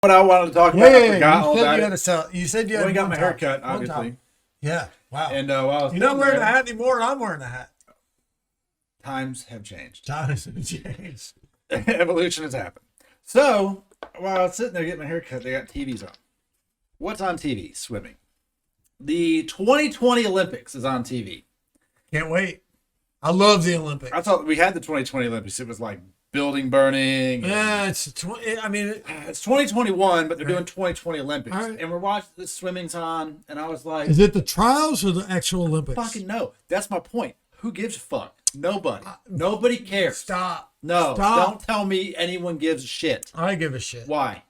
What I wanted to talk about, I forgot all about it. You said you had Well, I got my top. haircut, One top. obviously. Yeah. Wow. And while I was You're not sitting wearing there, a hat anymore, and I'm wearing a hat. times have changed. Times have changed. Evolution has happened. So while I was sitting there getting my haircut, they got TVs on. What's on TV? Swimming. The 2020 Olympics is on TV. Can't wait. I love the Olympics. I thought we had the 2020 Olympics. It was like building burning. Yeah, it's 20. I mean, It's 2021, but they're Right. doing 2020 Olympics. All right. And we're watching the swimming's on, and I was like, is it the trials or the actual Olympics? fucking no. That's my point. Who gives a fuck? Nobody. Nobody cares. Stop. No, Stop. don't tell me anyone gives a shit. I give a shit. Why?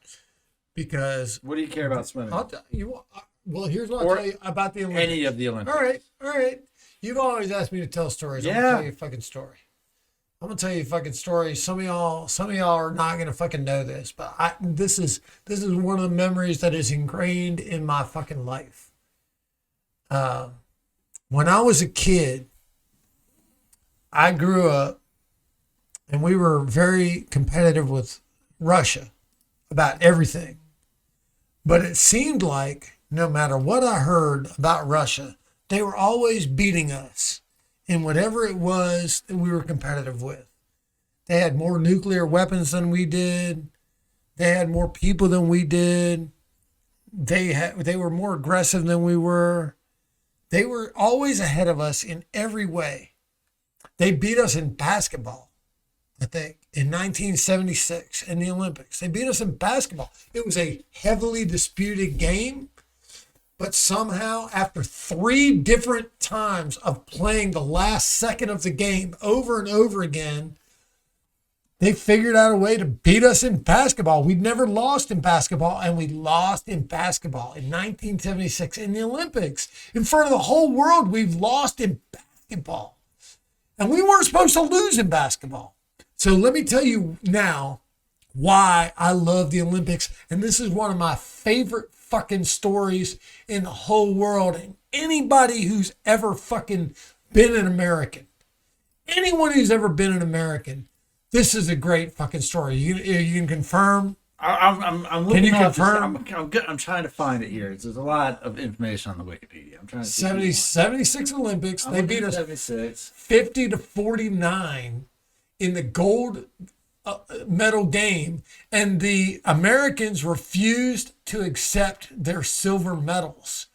Because What do you care about swimming? I'll tell you. Well, here's what Or I'll tell you about the Olympics. Any of the Olympics. All right. You've always asked me to tell stories. I'm Yeah. gonna tell you a fucking story. I'm gonna tell you a fucking story. Some of y'all are not gonna fucking know this, but this is one of the memories that is ingrained in my fucking life. When I was a kid, I grew up, and we were very competitive with Russia about everything. But it seemed like no matter what I heard about Russia, they were always beating us in whatever it was that we were competitive with. They had more nuclear weapons than we did. They had more people than we did. They were more aggressive than we were. They were always ahead of us in every way. They beat us in basketball, I think, in 1976 in the Olympics. They beat us in basketball. It was a heavily disputed game, but somehow after 3 different times of playing the last second of the game over and over again, they figured out a way to beat us in basketball. We'd never lost in basketball, and we lost in basketball in 1976 in the Olympics. In front of the whole world, we've lost in basketball. And we weren't supposed to lose in basketball. So let me tell you now why I love the Olympics. And this is one of my favorite fucking stories in the whole world. And anybody who's ever fucking been an American, anyone who's ever been an American, this is a great fucking story. You can confirm. I'm looking. Can you up confirm? I'm trying to find it here. There's a lot of information on the Wikipedia. I'm trying to see. 76 Olympics. They beat us 76. 50-49 in the gold medal game, and the Americans refused to accept their silver medals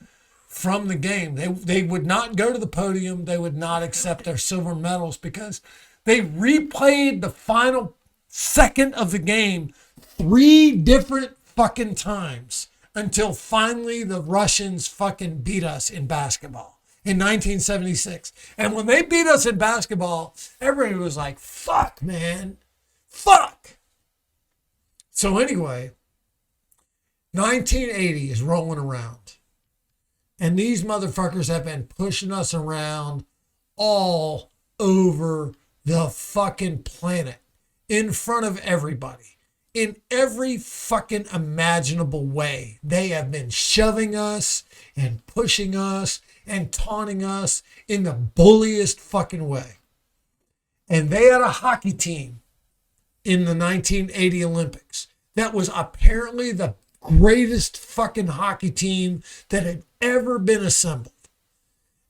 from the game. They would not go to the podium. They would not accept their silver medals because they replayed the final second of the game 3 different fucking times until finally the Russians fucking beat us in basketball in 1976. And when they beat us in basketball, everybody was like, fuck, man. Fuck. So anyway, 1980 is rolling around. And these motherfuckers have been pushing us around all over the fucking planet in front of everybody. In every fucking imaginable way. They have been shoving us and pushing us and taunting us in the bulliest fucking way. And they had a hockey team in the 1980 Olympics that was apparently the greatest fucking hockey team that had ever been assembled.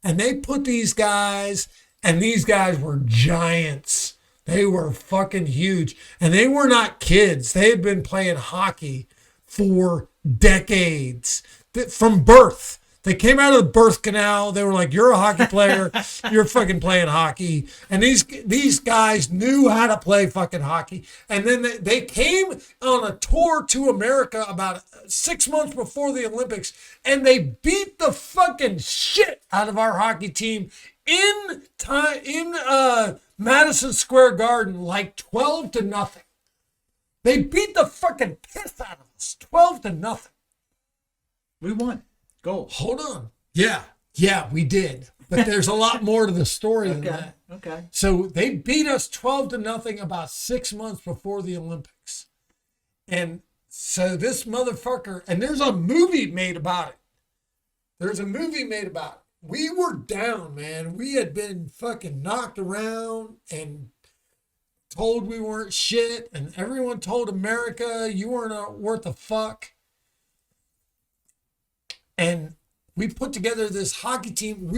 And they put these guys, and these guys were giants. They were fucking huge. And they were not kids. They had been playing hockey for decades. From birth. They came out of the birth canal. They were like, you're a hockey player. You're fucking playing hockey. And these guys knew how to play fucking hockey. And then they came on a tour to America about 6 months before the Olympics. And they beat the fucking shit out of our hockey team in Madison Square Garden, like 12-0. They beat the fucking piss out of us, 12-0. We won. Gold. Hold on. Yeah, we did. But there's a lot more to the story than that. Okay. So they beat us 12-0 about 6 months before the Olympics. And so this motherfucker, and there's a movie made about it. We were down, man. We had been fucking knocked around and told we weren't shit, and everyone told America you weren't worth a fuck. And we put together this hockey team.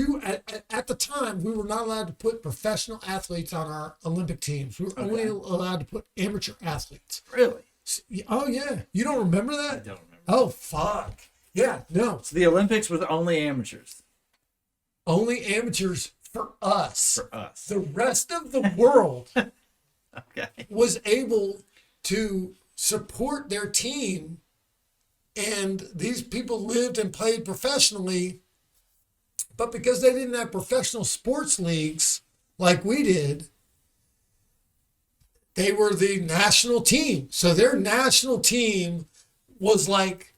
At the time, we were not allowed to put professional athletes on our Olympic teams. We were only allowed to put amateur athletes. Really? Oh, yeah. You don't remember that? I don't remember. Oh, fuck. Yeah, no. So the Olympics were only amateurs. Only amateurs for us. For us. The rest of the world Okay. was able to support their team, and these people lived and played professionally, but because they didn't have professional sports leagues like we did, they were the national team. So their national team was like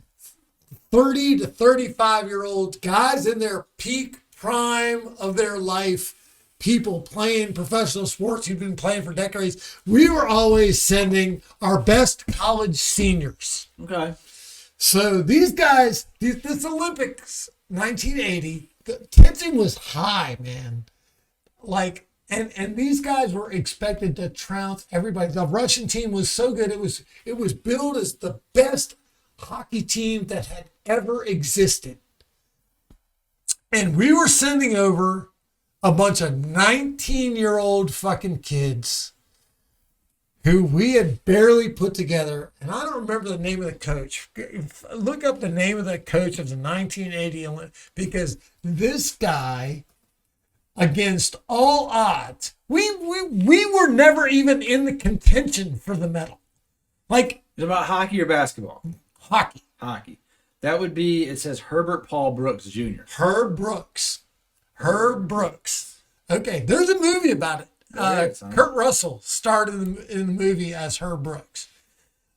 30 to 35-year-old guys in their peak prime of their life, people playing professional sports who've been playing for decades. We were always sending our best college seniors. Okay. So these guys, this Olympics, 1980, the tension was high, man. Like, and these guys were expected to trounce everybody. The Russian team was so good. It was billed as the best hockey team that had ever existed. And we were sending over a bunch of 19-year-old fucking kids who we had barely put together. And I don't remember the name of the coach. Look up the name of the coach of the 1980 Olympics, because this guy, against all odds, we were never even in the contention for the medal. Like, Is it about hockey or basketball? hockey. Hockey. That would be, it says Herbert Paul Brooks Jr. Herb Brooks. Okay, there's a movie about it. There is, huh? Kurt Russell starred in the movie as Herb Brooks.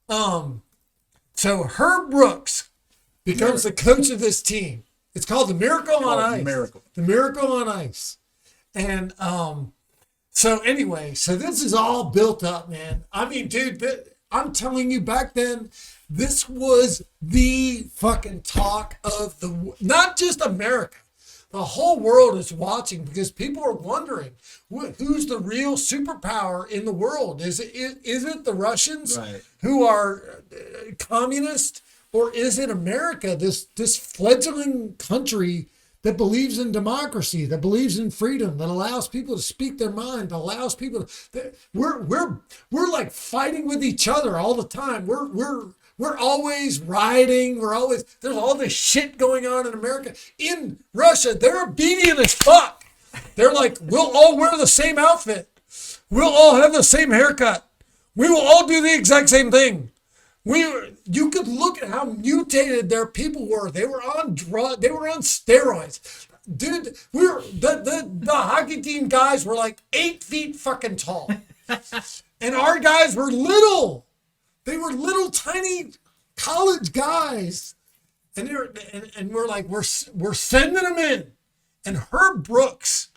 So Herb Brooks becomes the coach of this team. It's called the Miracle on Ice. The Miracle on Ice. And so anyway, so this is all built up, man. I mean, dude, I'm telling you, back then, this was the fucking talk of not just America. The whole world is watching, because people are wondering who's the real superpower in the world. Is it the Russians, right, who are communist, or is it America, this fledgling country that believes in democracy, that believes in freedom, that allows people to speak their mind, that allows people to, we're like fighting with each other all the time. We're always rioting. There's all this shit going on in America. In Russia, they're obedient as fuck. They're like, we'll all wear the same outfit. We'll all have the same haircut. We will all do the exact same thing. You could look at how mutated their people were. They were on steroids. Dude, the hockey team guys were like 8 feet fucking tall. And our guys were little. They were little tiny college guys. And we're like, we're sending them in. And Herb Brooks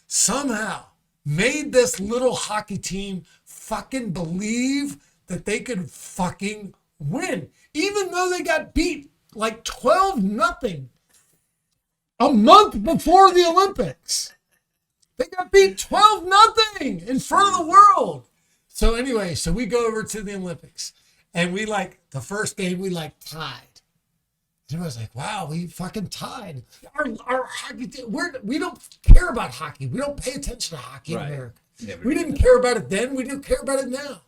somehow made this little hockey team fucking believe that they could fucking win, even though they got beat like 12-0 a month before the Olympics. They got beat 12-0 in front of the world. So anyway, so we go over to the Olympics, and we the first game we tied. Everybody's like, wow, we fucking tied. Our hockey team, we don't care about hockey. We don't pay attention to hockey in America. We didn't care about it then. We don't care about it now.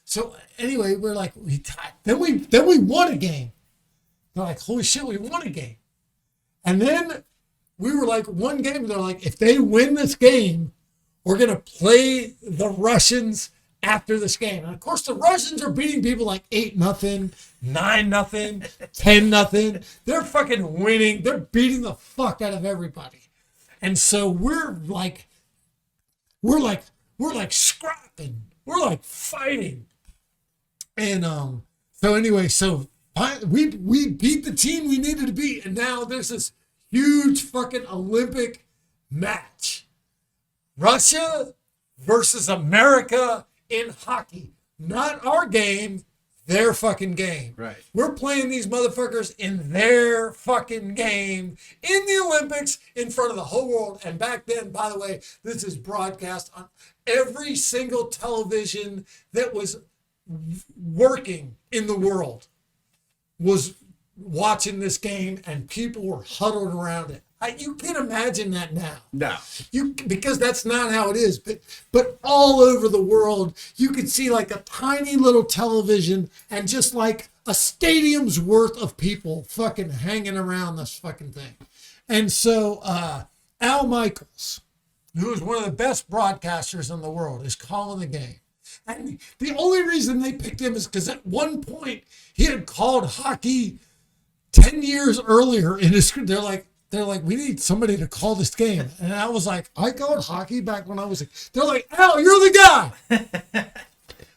So anyway, we're like, we tied. Then we won a game. They're like, holy shit, we won a game. And then we were like, one game, they're like, if they win this game, we're going to play the Russians after this game. And of course, the Russians are beating people like 8-0, 9-0, 10-0. They're fucking winning. They're beating the fuck out of everybody. And so we're like scrapping. We're like fighting. And so anyway, so we beat the team we needed to beat, and now there's this huge fucking Olympic match. Russia versus America in hockey. Not our game, their fucking game. Right. We're playing these motherfuckers in their fucking game in the Olympics in front of the whole world. And back then, by the way, this is broadcast on every single television that was working in the world was watching this game, and people were huddled around it. You can't imagine that now. No. Because that's not how it is. But all over the world, you could see like a tiny little television and just like a stadium's worth of people fucking hanging around this fucking thing. And so Al Michaels, who is one of the best broadcasters in the world, is calling the game. And the only reason they picked him is because at one point he had called hockey 10 years earlier in his career. They're like, we need somebody to call this game. And I was like, I called hockey back when I was they're like, Al, you're the guy.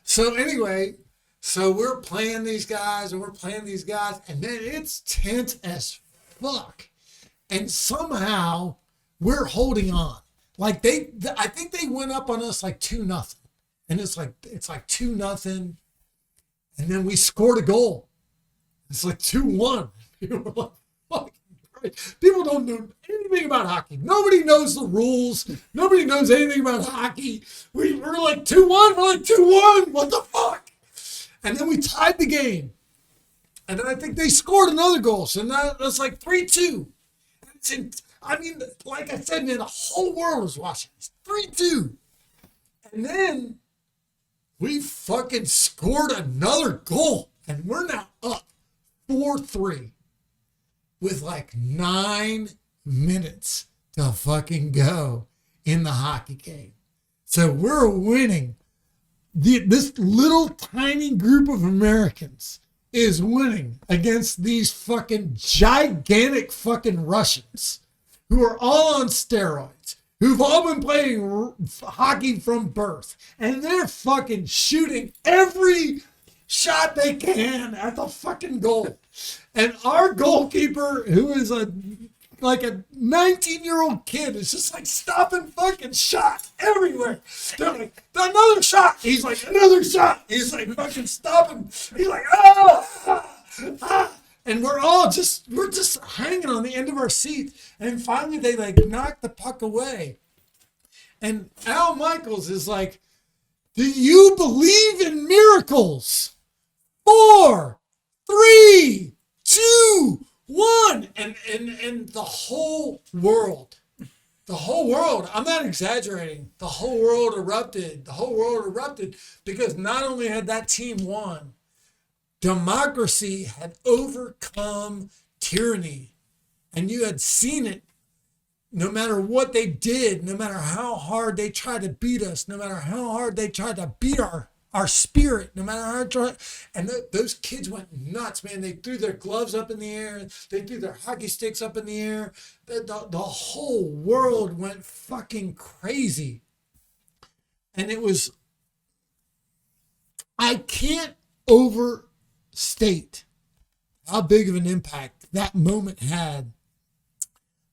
So anyway, so we're playing these guys and then it's tense as fuck. And somehow we're holding on. Like I think they went up on us like 2-0. And it's like 2-0. And then we scored a goal. It's like 2-1. People were like, fuck. People don't know anything about hockey. Nobody knows the rules. Nobody knows anything about hockey. We're like 2-1. We're like 2-1. What the fuck? And then we tied the game. And then I think they scored another goal. So now it's like 3-2. I mean, like I said, man, the whole world was watching. It's 3-2. And then we fucking scored another goal. And we're now up 4-3. With like 9 minutes to fucking go in the hockey game. So we're winning. This little tiny group of Americans is winning against these fucking gigantic fucking Russians who are all on steroids, who've all been playing hockey from birth. And they're fucking shooting every shot they can at the fucking goal. And our goalkeeper, who is like a 19-year-old kid, is just like stopping fucking shots everywhere. They're like, another shot. He's like, another shot. He's like fucking stopping. He's like, ah. And we're just hanging on the end of our seat. And finally they like knock the puck away. And Al Michaels is like, do you believe in miracles? 4, 3, 2, 1. And the whole world, I'm not exaggerating, the whole world erupted because not only had that team won, democracy had overcome tyranny. And you had seen it. No matter what they did, no matter how hard they tried to beat us, no matter how hard they tried to beat our spirit, no matter how hard, and those kids went nuts, man. They threw their gloves up in the air. They threw their hockey sticks up in the air. The whole world went fucking crazy. And it was, I can't overstate how big of an impact that moment had,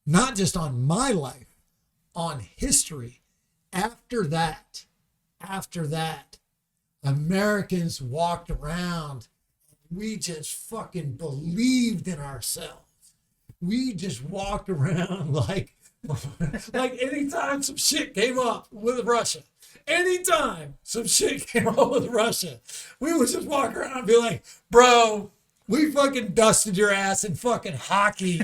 not just on my life, on history. After that, Americans walked around. We just fucking believed in ourselves. We just walked around like anytime some shit came up with Russia, we would just walk around and be like, bro, we fucking dusted your ass in fucking hockey.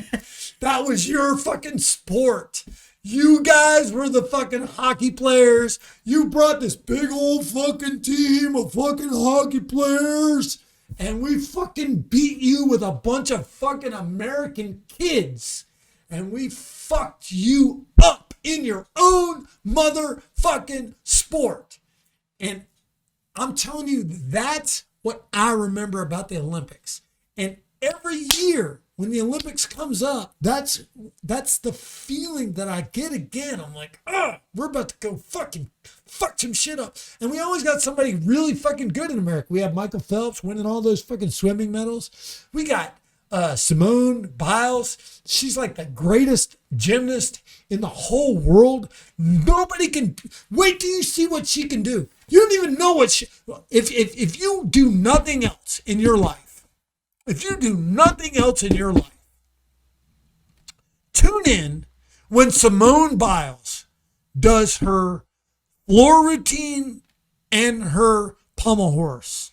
That was your fucking sport. You guys were the fucking hockey players. You brought this big old fucking team of fucking hockey players. And we fucking beat you with a bunch of fucking American kids. And we fucked you up in your own motherfucking sport. And I'm telling you, that's what I remember about the Olympics. And every year when the Olympics comes up, that's the feeling that I get again. I'm like, we're about to go fucking fuck some shit up. And we always got somebody really fucking good in America. We have Michael Phelps winning all those fucking swimming medals. We got Simone Biles. She's like the greatest gymnast in the whole world. Nobody can wait till you see what she can do. You don't even know what she, if you do nothing else in your life, tune in when Simone Biles does her floor routine and her pommel horse.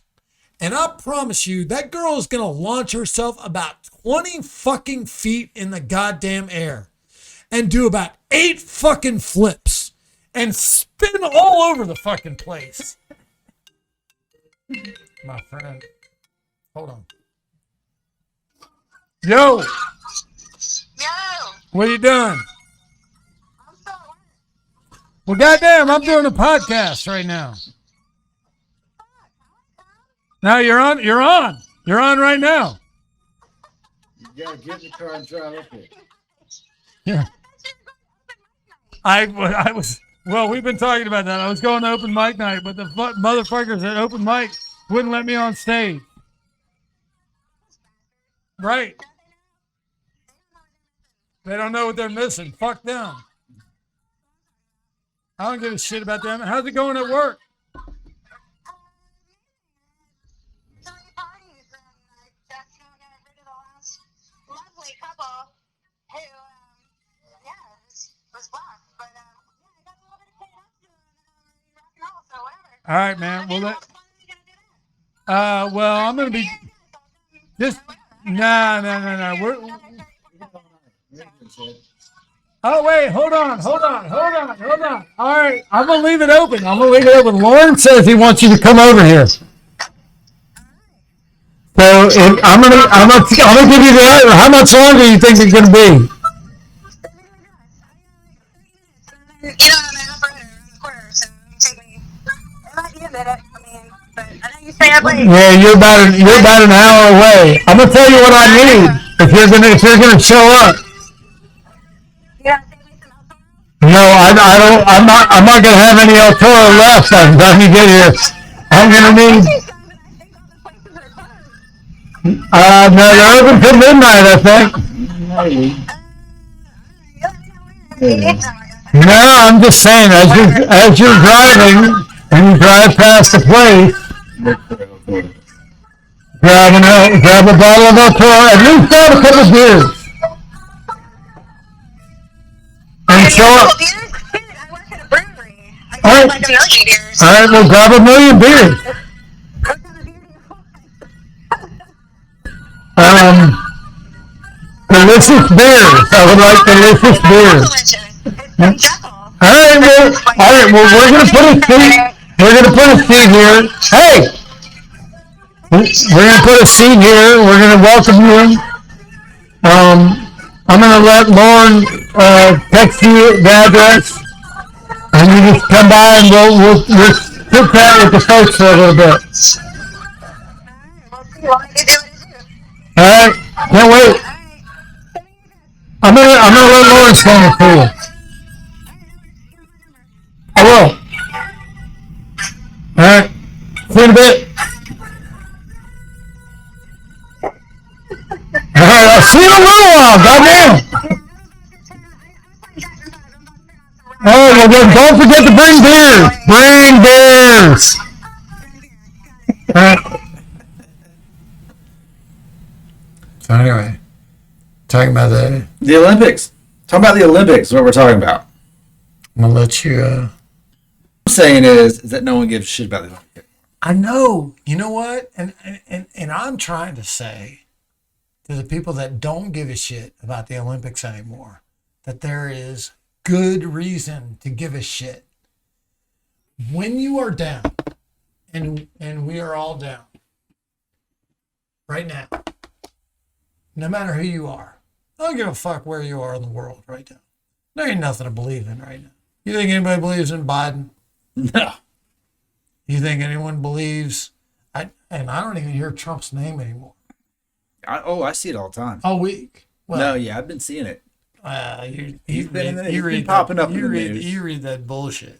And I promise you, that girl is going to launch herself about 20 fucking feet in the goddamn air and do about 8 fucking flips and spin all over the fucking place. My friend, hold on. Yo. What are you doing? Well, goddamn, I'm doing a podcast right now. Now you're on right now. You gotta get in the car and drive up here. Yeah. I was, well, we've been talking about that. I was going to open mic night, but the motherfuckers at open mic wouldn't let me on stage. Right. They don't know what they're missing. Fuck them. I don't give a shit about them. How's it going at work? All right, man. Well, I'm gonna be just no. Oh wait, hold on. All right, I'm gonna leave it open. Lorne says he wants you to come over here. So I'm gonna give you the. How much longer do you think it's gonna be? Yeah, you're about an hour away. I'm gonna tell you what I need if you're gonna show up. No, I don't. I'm not gonna have any El Toro left by the time you get here. I'm gonna need. No, they're open till midnight, I think. No, I'm just saying, as you're driving and you drive past the place, grab a bottle of El Toro, at least grab a couple of beers. And show up. All right, well, grab a million beers. Delicious beers. I would like delicious beers. All right, well, we're gonna put a seat here. Hey, we're gonna put a seat here. We're gonna welcome you in. I'm gonna let Lorne text you the address, and you just come by and we'll chit chat with the folks for a little bit. All right, can't wait. I'm gonna let Lorne stand it for you. I will. All right, see you in a bit. All right, I'll see you in a little while. Goddamn. Oh, well, then don't forget to bring beers. Bring beers. All right. So anyway, talking about the Olympics. Talking about the Olympics is what we're talking about. I'm gonna let you. What I'm saying is that no one gives a shit about the Olympics. I know. You know what? And I'm trying to say to the people that don't give a shit about the Olympics anymore that there is good reason to give a shit. When you are down, and we are all down right now, no matter who you are, I don't give a fuck where you are in the world right now. There ain't nothing to believe in right now. You think anybody believes in Biden? No. You think anyone believes? And I don't even hear Trump's name anymore. I see it all the time. All week. Well, no, yeah, I've been seeing it. He's been popping up. You read that bullshit.